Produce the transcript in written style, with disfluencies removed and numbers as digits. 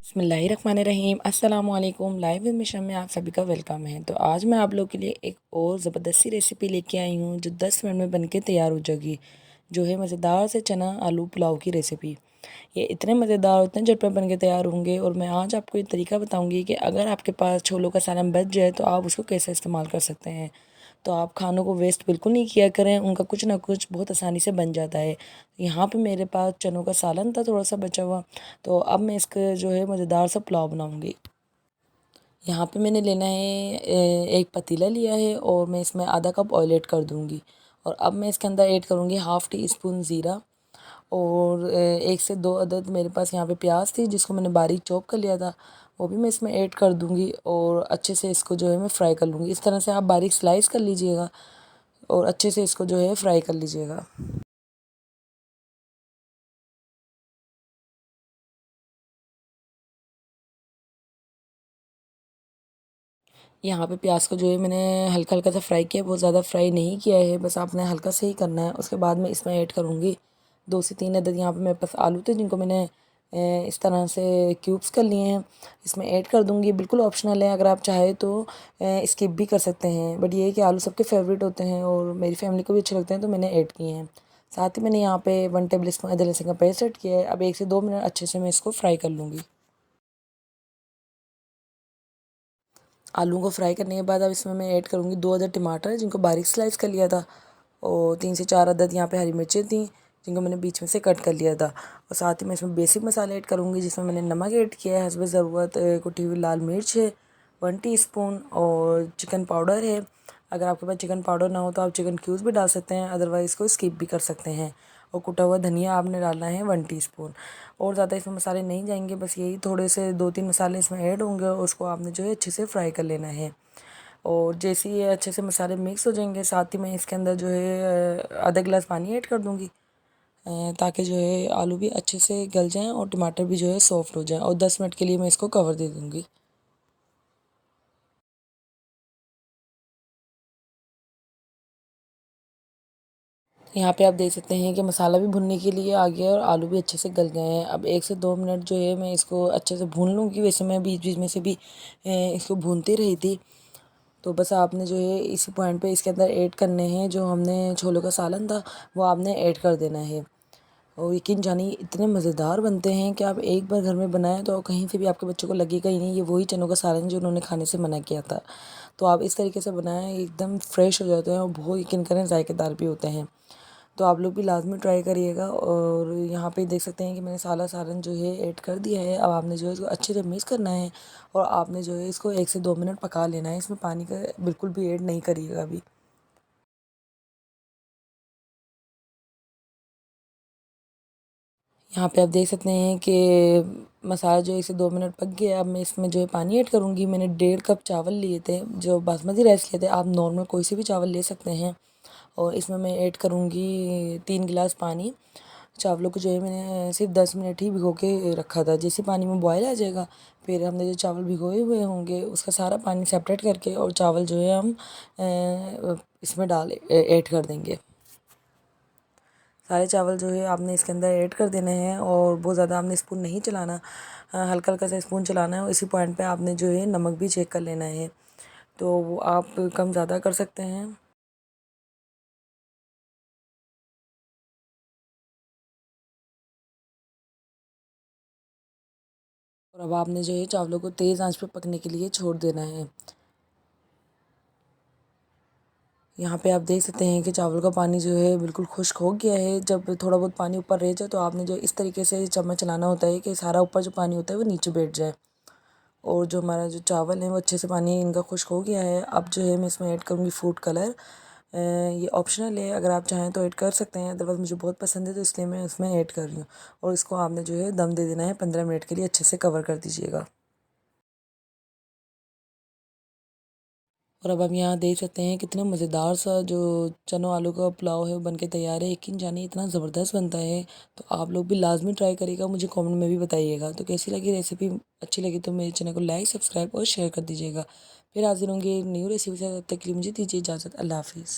बिस्मिल्लाहिर्रहमानिर्रहीम अस्सलाम वालेकुम। लाइव विद मिशन में आप सभी का वेलकम है। तो आज मैं आप लोग के लिए एक और ज़बरदस्त सी रेसिपी लेके आई हूँ जो 10 मिनट में बनके तैयार हो जाएगी, जो है मज़ेदार से चना आलू पुलाव की रेसिपी। ये इतने मज़ेदार होते हैं झटपट बन के तैयार होंगे। और मैं आज आपको ये तरीका बताऊँगी कि अगर आपके पास छोलों का सालन बच जाए तो आप उसको कैसे इस्तेमाल कर सकते हैं। तो आप खानों को वेस्ट बिल्कुल नहीं किया करें, उनका कुछ ना कुछ बहुत आसानी से बन जाता है। यहाँ पे मेरे पास चनों का सालन था थोड़ा सा बचा हुआ, तो अब मैं इसका जो है मज़ेदार सा पुलाव बनाऊँगी। यहाँ पे मैंने लेना है एक पतीला लिया है और मैं इसमें आधा कप ऑयल ऐड कर दूँगी। और अब मैं इसके अंदर ऐड करूँगी हाफ़ टी स्पून ज़ीरा। और 1 से 2 अदद मेरे पास यहाँ पे प्याज थी जिसको मैंने बारीक चॉप कर लिया था, वो भी मैं इसमें ऐड कर दूँगी। और अच्छे से इसको जो है मैं फ्राई कर लूँगी। इस तरह से आप बारीक स्लाइस कर लीजिएगा और अच्छे से इसको जो है फ्राई कर लीजिएगा। यहाँ पे प्याज को जो है मैंने हल्का हल्का सा फ्राई किया, बहुत ज़्यादा फ्राई नहीं किया है, बस आपने हल्का से ही करना है। उसके बाद मैं इसमें ऐड करूँगी 2 से 3 अदद यहाँ पे मेरे पास आलू थे जिनको मैंने इस तरह से क्यूब्स कर लिए हैं, इसमें ऐड कर दूँगी। बिल्कुल ऑप्शनल है, अगर आप चाहे तो स्किप भी कर सकते हैं, बट ये है कि आलू सबके फेवरेट होते हैं और मेरी फैमिली को भी अच्छे लगते हैं तो मैंने ऐड किए हैं। साथ ही मैंने यहाँ पे 1 टेबल स्पून अदरक लहसुन का पेस्ट ऐड किया है। अब 1 से 2 मिनट अच्छे से मैं इसको फ्राई कर लूँगी। आलू को फ्राई करने के बाद अब इसमें मैं ऐड करूँगी 2 अदद टमाटर जिनको बारीक स्लाइस कर लिया था। और 3 से 4 अदद यहाँ पे हरी मिर्चें थी जिनको मैंने बीच में से कट कर लिया था। और साथ ही मैं इसमें बेसिक मसाले ऐड करूँगी जिसमें मैंने नमक ऐड किया है हस्ब ज़रूरत, कुटी हुई लाल मिर्च है 1 टीस्पून, और चिकन पाउडर है। अगर आपके पास चिकन पाउडर ना हो तो आप चिकन क्यूब्स भी डाल सकते हैं, अदरवाइज़ इसको स्किप भी कर सकते हैं। और कुटा हुआ धनिया आपने डालना है 1 टीस्पून। और ज़्यादा इसमें मसाले नहीं जाएंगे, बस यही थोड़े से 2-3 मसाले इसमें ऐड होंगे और उसको आपने जो है अच्छे से फ्राई कर लेना है। और जैसे ही ये अच्छे से मसाले मिक्स हो जाएंगे, साथ ही मैं इसके अंदर जो है आधा गिलास पानी ऐड कर दूँगी, ताकि जो है आलू भी अच्छे से गल जाएं और टमाटर भी जो है सॉफ्ट हो जाएं। और 10 मिनट के लिए मैं इसको कवर दे दूँगी। यहाँ पे आप देख सकते हैं कि मसाला भी भुनने के लिए आ गया है और आलू भी अच्छे से गल गए हैं। अब 1 से 2 मिनट जो है मैं इसको अच्छे से भून लूँगी। वैसे मैं बीच बीच में से भी इसको भूनती रही थी। तो बस आपने जो है इसी पॉइंट पे इसके अंदर ऐड करने हैं जो हमने छोलों का सालन था वो आपने ऐड कर देना है। और यकीन जानिए इतने मज़ेदार बनते हैं कि आप एक बार घर में बनाएं तो कहीं से भी आपके बच्चों को लगेगा ही नहीं ये वही चनों का सालन जो उन्होंने खाने से मना किया था। तो आप इस तरीके से बनाएं, एकदम फ्रेश हो जाते हैं और बहुत यकीन करें जायकेदार भी होते हैं। तो आप लोग भी लाजमी ट्राई करिएगा। और यहाँ पे देख सकते हैं कि मैंने साला सालन जो है ऐड कर दिया है। अब आपने जो है इसको अच्छे से मिक्स करना है और आपने जो है इसको 1 से 2 मिनट पका लेना है। इसमें पानी का बिल्कुल भी ऐड नहीं करिएगा अभी। यहाँ पे आप देख सकते हैं कि मसाला जो 1 से 2 मिनट पक गया। अब मैं इसमें जो है पानी ऐड करूँगी। मैंने 1.5 कप चावल लिए थे, जो बासमती राइस लिए थे, आप नॉर्मल कोई से भी चावल ले सकते हैं। और इसमें मैं ऐड करूँगी 3 गिलास पानी। चावलों को जो है मैंने सिर्फ 10 मिनट ही भिगो के रखा था। जैसे पानी में बॉयल आ जाएगा फिर हमने जो चावल भिगोए हुए होंगे उसका सारा पानी सेपरेट करके और चावल जो है हम इसमें डाल ऐड कर देंगे। सारे चावल जो है आपने इसके अंदर ऐड कर देने हैं और बहुत ज़्यादा आपने स्पून नहीं चलाना, हल्का हल्का सा स्पून चलाना है। और इसी पॉइंट पे आपने जो है नमक भी चेक कर लेना है, तो वो आप कम ज़्यादा कर सकते हैं। और अब आपने जो है चावलों को तेज़ आंच पे पकने के लिए छोड़ देना है। यहाँ पे आप देख सकते हैं कि चावल का पानी जो है बिल्कुल खुश्क हो गया है। जब थोड़ा बहुत पानी ऊपर रह जाए तो आपने जो इस तरीके से चम्मच चलाना होता है कि सारा ऊपर जो पानी होता है वो नीचे बैठ जाए। और जो हमारा जो चावल है वो अच्छे से पानी इनका खुश्क हो गया है। अब जो है मैं इसमें ऐड करूँगी फूड कलर। ये ऑप्शनल है, अगर आप चाहें तो ऐड कर सकते हैं, अदरवाइज़ मुझे बहुत पसंद है तो इसलिए मैं उसमें ऐड कर रही हूँ। और इसको आपने जो है दम दे देना है, 15 मिनट के लिए अच्छे से कवर कर दीजिएगा। और अब हम यहाँ देख सकते हैं कितना मज़ेदार सा जो चनों आलू का पुलाव है वो बन के तैयार है। यकीन जानिए इतना ज़बरदस्त बनता है। तो आप लोग भी लाजमी ट्राई करिएगा, मुझे कमेंट में भी बताइएगा। तो कैसी लगी रेसिपी, अच्छी लगी तो मेरे चैनल को लाइक सब्सक्राइब और शेयर कर दीजिएगा। फिर हाजिर होंगे न्यू रेसिपी से, तब तक के लिए मुझे दीजिए इजाज़त। अल्लाह हाफिज़।